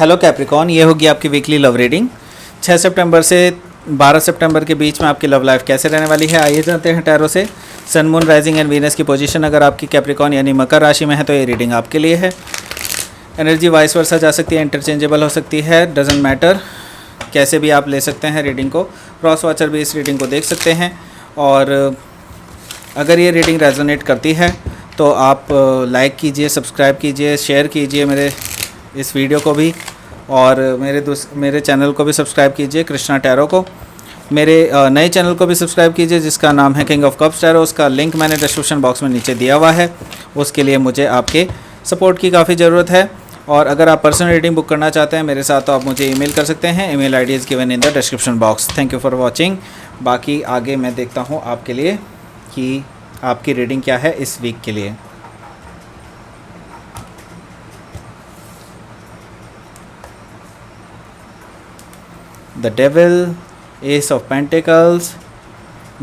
Hello Capricorn, ये होगी आपकी वीकली लव रीडिंग 6 सितंबर से 12 सितंबर के बीच में आपकी लव लाइफ कैसे रहने वाली है। आइए जानते हैं टैरो से सन, मून, राइजिंग एंड वीनस की पोजीशन अगर आपकी कैप्रिकॉन यानी मकर राशि में है तो ये रीडिंग आपके लिए है। एनर्जी वाइस वर्सा जा सकती है, इंटरचेंजेबल हो सकती है, डजेंट मैटर, कैसे भी आप ले सकते हैं रीडिंग को। क्रॉस वॉचर भी इस रीडिंग को देख सकते हैं। और अगर ये रीडिंग रेजोनेट करती है तो आप लाइक कीजिए, सब्सक्राइब कीजिए, शेयर कीजिए मेरे इस वीडियो को भी, और मेरे चैनल को भी सब्सक्राइब कीजिए, कृष्णा टैरो को। मेरे नए चैनल को भी सब्सक्राइब कीजिए जिसका नाम है किंग ऑफ कप्स टैरो। उसका लिंक मैंने डिस्क्रिप्शन बॉक्स में नीचे दिया हुआ है। उसके लिए मुझे आपके सपोर्ट की काफ़ी ज़रूरत है। और अगर आप पर्सनल रीडिंग बुक करना चाहते हैं मेरे साथ तो आप मुझे ईमेल कर सकते हैं। Email ID is given in the description box. Thank you for watching. बाकी आगे मैं देखता हूँ आपके लिए कि आपकी रीडिंग क्या है इस वीक के लिए। The devil, ace of pentacles,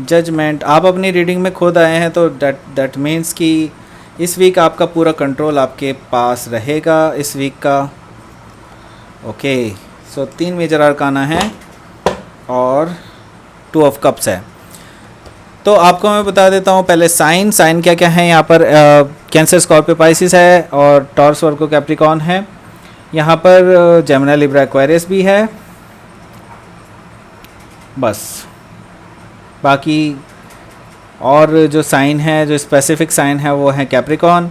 judgement. आप अपनी रीडिंग में खुद आए हैं तो दैट मीन्स कि इस वीक आपका पूरा कंट्रोल आपके पास रहेगा इस वीक का। ओके, सो 3 मेजर अरकाना है और 2 ऑफ कप्स है। तो आपको मैं बता देता हूँ पहले साइन क्या क्या है यहाँ पर। कैंसर, स्कॉर्पियो, पाइसिस है और टॉरस, वर्गो, कैप्रिकॉन है। यहाँ पर जेमिनी, लिब्रा, एक्वेरियस भी है। बस बाकी और जो साइन है, जो स्पेसिफिक साइन है वो है कैप्रिकॉन,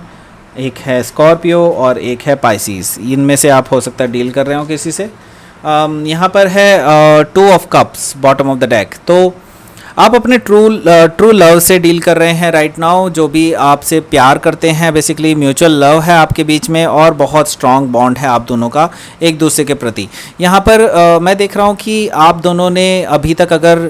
एक है स्कॉर्पियो और एक है पाइसिस। इनमें से आप हो सकता है डील कर रहे हो किसी से। यहाँ पर है 2 of cups bottom of the deck. तो आप अपने ट्रू लव से डील कर रहे हैं राइट नाउ। जो भी आपसे प्यार करते हैं, बेसिकली म्यूचुअल लव है आपके बीच में और बहुत स्ट्रॉन्ग बॉन्ड है आप दोनों का एक दूसरे के प्रति। यहाँ पर मैं देख रहा हूँ कि आप दोनों ने अभी तक अगर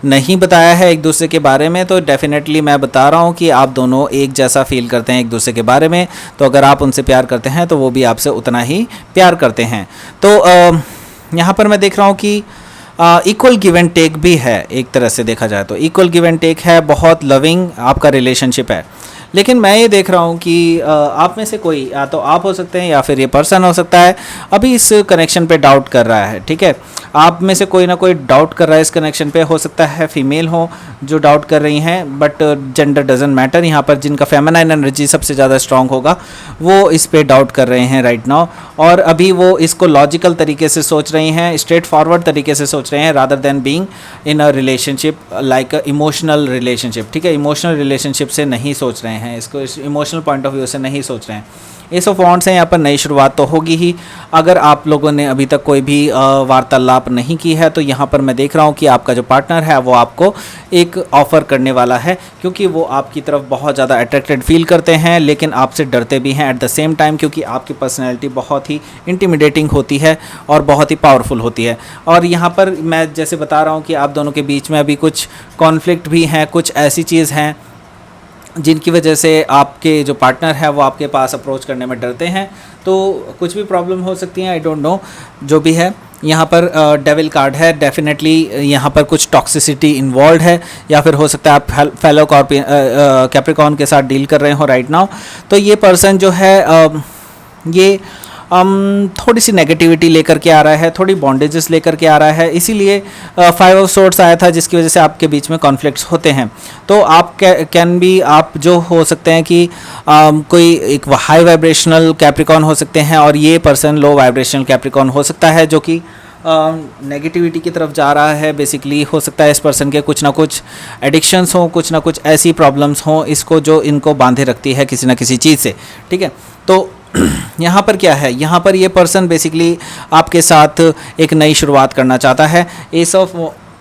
नहीं बताया है एक दूसरे के बारे में तो डेफिनेटली मैं बता रहा हूँ कि आप दोनों एक जैसा फील करते हैं एक दूसरे के बारे में। तो अगर आप उनसे प्यार करते हैं तो वो भी आपसे उतना ही प्यार करते हैं। तो यहाँ पर मैं देख रहा हूँ कि इक्वल गिव एंड टेक भी है। एक तरह से देखा जाए तो इक्वल गिव एंड टेक है, बहुत लविंग आपका रिलेशनशिप है। लेकिन मैं ये देख रहा हूँ कि आप में से कोई, या तो आप हो सकते हैं या फिर ये पर्सन हो सकता है, अभी इस कनेक्शन पे डाउट कर रहा है। ठीक है, आप में से कोई ना कोई डाउट कर रहा है इस कनेक्शन पे। हो सकता है फीमेल हो जो डाउट कर रही हैं, बट जेंडर डजंट मैटर। यहाँ पर जिनका फेमिनाइन एनर्जी सबसे ज़्यादा स्ट्रांग होगा वो इस पे डाउट कर रहे हैं राइट नाउ। और अभी वो इसको लॉजिकल तरीके से सोच रही हैं, स्ट्रेट फॉरवर्ड तरीके से सोच रहे हैं, rather than being in a relationship like emotional relationship. ठीक है, इमोशनल रिलेशनशिप से नहीं सोच रहे हैं, इसको इस इमोशनल पॉइंट ऑफ व्यू से नहीं सोच रहे हैं। एस ऑफ वॉन्ड्स है, यहाँ पर नई शुरुआत तो होगी ही। अगर आप लोगों ने अभी तक कोई भी वार्तालाप नहीं की है तो यहाँ पर मैं देख रहा हूँ कि आपका जो पार्टनर है वो आपको एक ऑफ़र करने वाला है, क्योंकि वो आपकी तरफ बहुत ज़्यादा अट्रैक्टेड फील करते हैं लेकिन आपसे डरते भी हैं एट द सेम टाइम, क्योंकि आपकी पर्सनैलिटी बहुत ही इंटिमिडेटिंग होती है और बहुत ही पावरफुल होती है। और यहाँ पर मैं जैसे बता रहा हूँ कि आप दोनों के बीच में अभी कुछ कॉन्फ्लिक्ट भी हैं, कुछ ऐसी चीज़ हैं जिनकी वजह से आपके जो पार्टनर है वो आपके पास अप्रोच करने में डरते हैं। तो कुछ भी प्रॉब्लम हो सकती हैं, आई डोंट नो, जो भी है। यहाँ पर डेविल कार्ड है, डेफिनेटली यहाँ पर कुछ टॉक्सिसिटी इन्वॉल्व है, या फिर हो सकता है आप फेलो कैप्रिकॉन के साथ डील कर रहे हो राइट नाउ। तो ये पर्सन जो है ये थोड़ी सी नेगेटिविटी लेकर के आ रहा है, थोड़ी बॉन्डेजेस लेकर के आ रहा है, इसीलिए 5 ऑफ सोर्ड्स आया था जिसकी वजह से आपके बीच में कॉन्फ्लिक्ट्स होते हैं। तो आप कैन भी, आप जो हो सकते हैं कि कोई एक हाई वाइब्रेशनल कैप्रिकॉन हो सकते हैं और ये पर्सन लो वाइब्रेशनल कैप्रिकॉन हो सकता है जो कि नेगेटिविटी की तरफ जा रहा है। बेसिकली हो सकता है इस पर्सन के कुछ ना कुछ एडिक्शंस हों, कुछ ना कुछ ऐसी प्रॉब्लम्स हों इसको जो इनको बांधे रखती है किसी ना किसी चीज़ से। ठीक है, तो यहाँ पर क्या है, यहाँ पर ये पर्सन बेसिकली आपके साथ एक नई शुरुआत करना चाहता है। एस ऑफ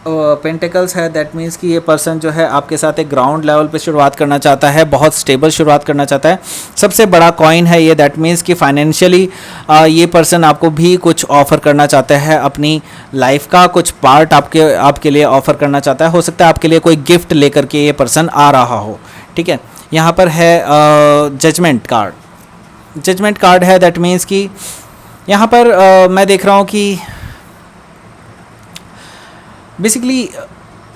पेंटिकल्स है, दैट मीन्स कि ये पर्सन जो है आपके साथ एक ग्राउंड लेवल पे शुरुआत करना चाहता है, बहुत स्टेबल शुरुआत करना चाहता है। सबसे बड़ा कॉइन है ये, दैट मीन्स कि फाइनेंशियली ये पर्सन आपको भी कुछ ऑफ़र करना चाहता है, अपनी लाइफ का कुछ पार्ट आपके लिए ऑफ़र करना चाहता है। हो सकता है आपके लिए कोई गिफ्ट लेकर के ये पर्सन आ रहा हो। ठीक है, यहाँ पर है जजमेंट कार्ड। जजमेंट कार्ड है, दैट मीन्स कि यहाँ पर मैं देख रहा हूँ कि बेसिकली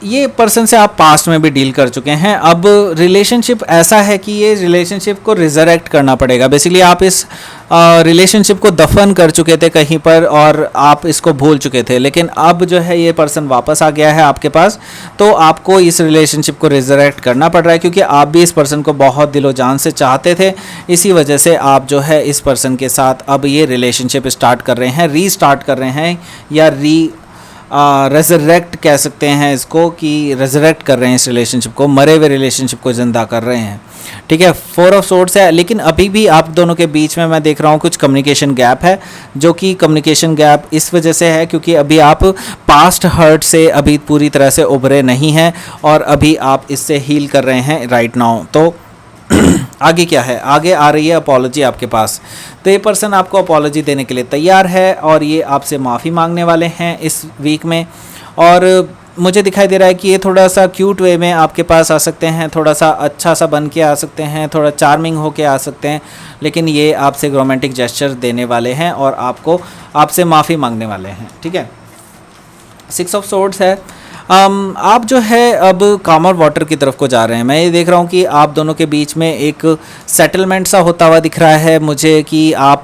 ये पर्सन से आप पास्ट में भी डील कर चुके हैं। अब रिलेशनशिप ऐसा है कि ये रिलेशनशिप को रिजरेक्ट करना पड़ेगा। बेसिकली आप इस रिलेशनशिप को दफन कर चुके थे कहीं पर और आप इसको भूल चुके थे, लेकिन अब जो है ये पर्सन वापस आ गया है आपके पास, तो आपको इस रिलेशनशिप को रिजरेक्ट करना पड़ रहा है, क्योंकि आप भी इस पर्सन को बहुत दिलो जान से चाहते थे। इसी वजह से आप जो है इस पर्सन के साथ अब ये रिलेशनशिप स्टार्ट कर रहे हैं, रीस्टार्ट कर रहे हैं, या रेजरेक्ट कह सकते हैं इसको, कि रेजरेक्ट कर रहे हैं इस रिलेशनशिप को, मरे हुए रिलेशनशिप को ज़िंदा कर रहे हैं। ठीक है, 4 ऑफ सोर्ड्स है, लेकिन अभी भी आप दोनों के बीच में मैं देख रहा हूँ कुछ कम्युनिकेशन गैप है, जो कि कम्युनिकेशन गैप इस वजह से है क्योंकि अभी आप पास्ट हर्ट से अभी पूरी तरह से उभरे नहीं हैं और अभी आप इससे हील कर रहे हैं राइट नाउ। तो आगे क्या है, आगे आ रही है अपॉलॉजी आपके पास। तो ये पर्सन आपको अपॉलॉजी देने के लिए तैयार है और ये आपसे माफ़ी मांगने वाले हैं इस वीक में। और मुझे दिखाई दे रहा है कि ये थोड़ा सा क्यूट वे में आपके पास आ सकते हैं, थोड़ा सा अच्छा सा बन के आ सकते हैं, थोड़ा चार्मिंग होके आ सकते हैं, लेकिन ये आपसे एक रोमांटिक जेस्चर देने वाले हैं और आपसे माफ़ी मांगने वाले हैं। ठीक है, 6 ऑफ सोर्ड्स है। आप जो है अब कामर वाटर की तरफ को जा रहे हैं। मैं ये देख रहा हूँ कि आप दोनों के बीच में एक सेटलमेंट सा होता हुआ दिख रहा है मुझे, कि आप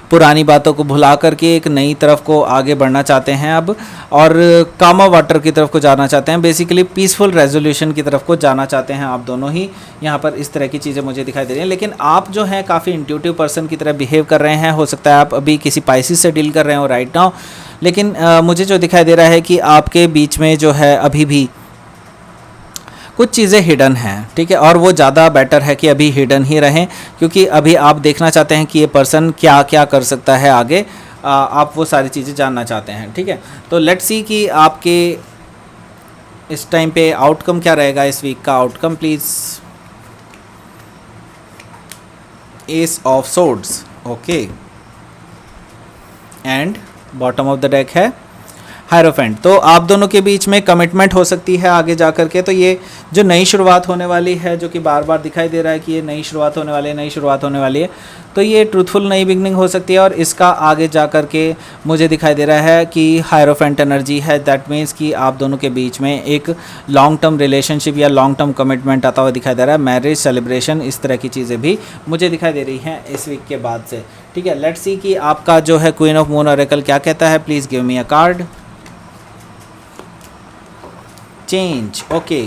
पुरानी बातों को भुला करके एक नई तरफ को आगे बढ़ना चाहते हैं अब, और कामर वाटर की तरफ को जाना चाहते हैं। बेसिकली पीसफुल रेजोल्यूशन की तरफ को जाना चाहते हैं आप दोनों ही। यहाँ पर इस तरह की चीज़ें मुझे दिखाई दे रही हैं, लेकिन आप जो हैं काफ़ी इंट्यूटिव पर्सन की तरह बिहेव कर रहे हैं। हो सकता है आप अभी किसी पाइसिस से डील कर रहे हो राइट नाउ, लेकिन मुझे जो दिखाई दे रहा है कि आपके बीच में जो है अभी भी कुछ चीज़ें हिडन हैं। ठीक है, और वो ज़्यादा बेटर है कि अभी हिडन ही रहें, क्योंकि अभी आप देखना चाहते हैं कि ये पर्सन क्या क्या कर सकता है आगे। आप वो सारी चीज़ें जानना चाहते हैं। ठीक है, तो लेट्स सी कि आपके इस टाइम पे आउटकम क्या रहेगा, इस वीक का outcome please. S of swords, okay, and bottom of the deck है हायरोफेंट। तो आप दोनों के बीच में कमिटमेंट हो सकती है आगे जा कर के। तो ये जो नई शुरुआत होने वाली है, जो कि बार बार दिखाई दे रहा है कि ये नई शुरुआत होने वाली है, नई शुरुआत होने वाली है, तो ये ट्रूथफुल नई बिगनिंग हो सकती है। और इसका आगे जा कर के मुझे दिखाई दे रहा है कि हायरोफेंट एनर्जी है। दैट मीन्स कि आप दोनों के बीच में एक लॉन्ग टर्म रिलेशनशिप या लॉन्ग टर्म कमिटमेंट आता हुआ दिखाई दे रहा है। मैरिज, सेलिब्रेशन, इस तरह की चीज़ें भी मुझे दिखाई दे रही हैं इस वीक के बाद से। ठीक है, लेट्स सी कि आपका जो है क्वीन ऑफ मून ऑरेकल क्या कहता है। Please give me a card. Change, okay.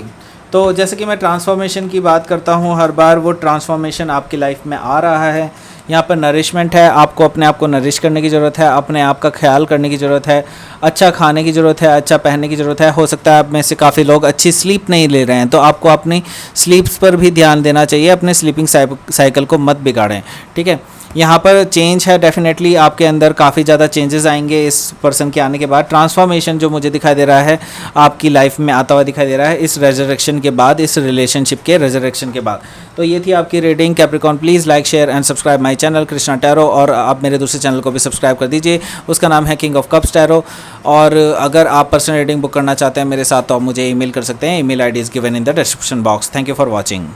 तो जैसे कि मैं ट्रांसफॉर्मेशन की बात करता हूँ हर बार, वो ट्रांसफॉर्मेशन आपकी लाइफ में आ रहा है। यहाँ पर नरिशमेंट है, आपको अपने आप को नरिश करने की ज़रूरत है, अपने आप का ख्याल करने की ज़रूरत है, अच्छा खाने की ज़रूरत है, अच्छा पहनने की ज़रूरत है। हो सकता है आप में से काफ़ी लोग अच्छी स्लीप नहीं ले रहे हैं, तो आपको अपनी स्लीप्स पर भी ध्यान देना चाहिए, अपने स्लीपिंग साइकिल को मत बिगाड़ें। ठीक है, यहाँ पर चेंज है, डेफिनेटली आपके अंदर काफ़ी ज़्यादा चेंजेस आएंगे इस पर्सन के आने के बाद। ट्रांसफॉर्मेशन जो मुझे दिखाई दे रहा है आपकी लाइफ में आता हुआ दिखाई दे रहा है इस रेजरेक्शन के बाद, इस रिलेशनशिप के रेजरेक्शन के बाद। तो ये थी आपकी reading Capricorn. Please like, share and subscribe my channel Krishna tarot, और आप मेरे दूसरे चैनल को भी सब्सक्राइब कर दीजिए, उसका नाम है किंग ऑफ कप्स टैरो। और अगर आप पर्सनल रीडिंग बुक करना चाहते हैं मेरे साथ, तो आप मुझे ईमेल कर सकते हैं। Email ID is given in the description box. Thank you for watching.